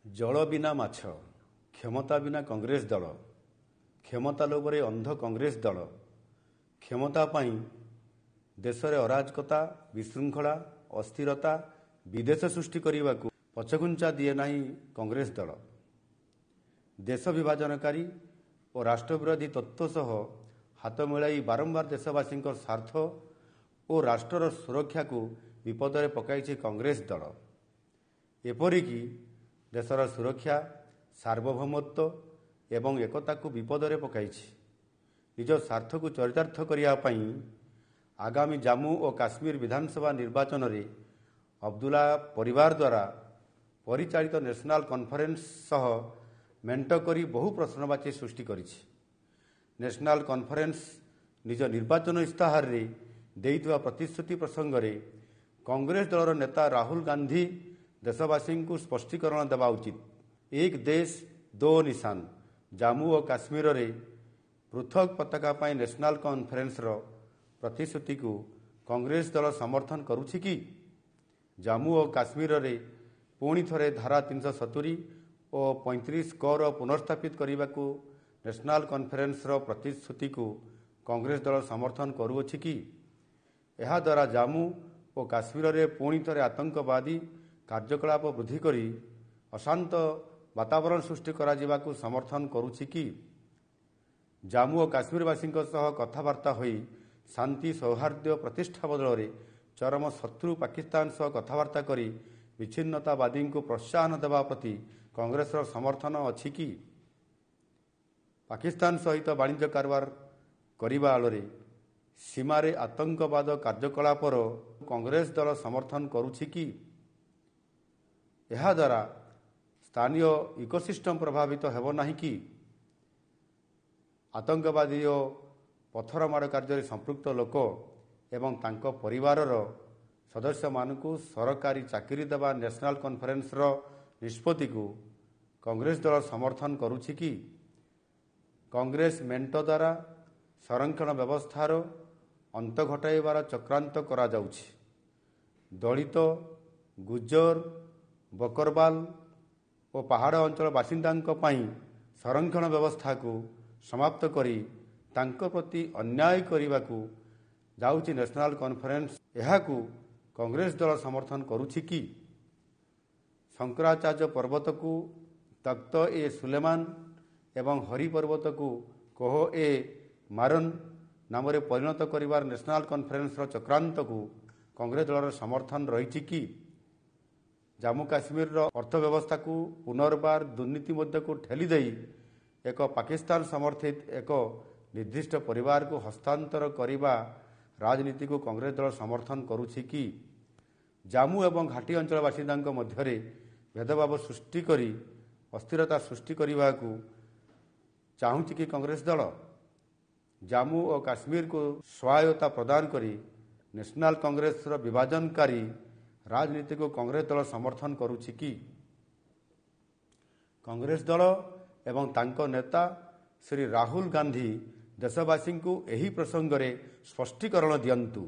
जल बिना माछ, क्षमता बिना कांग्रेस दल, क्षमता लोभरे अंध कांग्रेस दल, क्षमता पाई देश में अराजकता, विशृंखला, अस्थिरता, विदेश सृष्टि करने को पछघुंचा दिए नहीं कांग्रेस दल। देश विभाजनकारी और राष्ट्रविरोधी तत्व सह हाथ मिलाई बारंबार देशवासी स्वार्थ और राष्ट्र सुरक्षा को विपद में पकाई कांग्रेस दल। एपरिकी देशर सुरक्षा, सार्वभौमत्व एवं एकता को विपद में पकाई निज स्वार्थ को चरितार्थ करने आगामी जम्मू और काश्मीर विधानसभा निर्वाचन में अब्दुल्ला परिवार द्वारा परिचालित नेशनल कॉन्फ्रेंस सह मेंट करी बहु प्रश्नवाची सृष्टि करिछि। नेशनल कॉन्फ्रेंस निज निर्वाचन इस्ताहार रे देइतवा प्रतिश्रुति प्रसंग में कांग्रेस दलर नेता राहुल गांधी देशवासी को स्पष्टीकरण देवा उचित। एक देश दो निशान जम्मू और काश्मीर रे पृथक पताका पाई नेशनल कॉन्फ्रेंस रो प्रतिश्रुति को कांग्रेस दल समर्थन करुछि कि? जम्मू और काश्मीर रे पुणी थरे धारा 370 और 35 कर पुनर्स्थापित करने को नेशनल कॉन्फ्रेंस रो प्रतिश्रुति को कांग्रेस दल समर्थन करुछि कि? यह द्वारा जम्मू और काश्मीर रे पुणी थरे आतंकवादी कार्यकलाप वृद्धि करी अशांत वातावरण सृष्टि करा को समर्थन करुछि कि? जम्मू और काश्मीरवासी कथबार्ता होई शांति सौहार्द्य प्रतिष्ठा बदल में चरम शत्रु पाकिस्तान सह कथबार्ता करी विच्छिन्नतावादी को प्रोत्साहन देवा प्रति कांग्रेस समर्थन अछि कि? पाकिस्तान सहित वाणिज्य कारोबार करने आलोरे सीमारे आतंकवाद कार्यकलापर कांग्रेस दल समर्थन करुछि कि? यह द्वारा स्थानीय इकोसिस्टम प्रभावित हेब नाही कि? आतंकवादी और पथरमाड़ कार्य संपृक्त लोक एवं तांको परिवारर सदस्य मानकु सरकारी चाकरी देवा नेशनल कॉन्फ्रेंस रो निष्पत्ति को कांग्रेस दल समर्थन करुछि कि? कांग्रेस मेंट द्वारा संरक्षण व्यवस्थार अंत घटाइबार चक्रांत करा जाउछि। दलित, गुज्जर, बकरवाल और पहाड़ अंचल बासिंदा संरक्षण व्यवस्था को समाप्त करी तांको प्रति अन्याय करने को जाउछि नेशनल कॉन्फ्रेंस। यह को कांग्रेस दल समर्थन करुछि कि? शंकराचार्य पर्वत को तख्त ए सुलेमान एवं हरि पर्वत को कोह ए मारन नाम परिणत करिवार नेशनल कॉन्फ्रेंस चक्रांत को कांग्रेस दल समर्थन रही कि? जम्मू काश्मीर अर्थव्यवस्था को पुनर्बार दुर्नीति मध्य को ठेली दे एक पाकिस्तान समर्थित एक निर्दिष्ट परिवार को हस्तांतर करने राजनीति को कांग्रेस दल समर्थन करुछि कि? जम्मू एवं घाटी अंचल बासिंदा मध्य भेदभाव सृष्टि करी अस्थिरता सृष्टि करने को चाहूछि कि कांग्रेस दल? जम्मू और काश्मीर को सहायता प्रदान करी नेशनल कांग्रेस विभाजनकारी राजनीति को कांग्रेस दल समर्थन करुछि कि? कांग्रेस दल एवं तांको नेता श्री राहुल गांधी देशवासी को यही प्रसंग में स्पष्टीकरण दियंतु।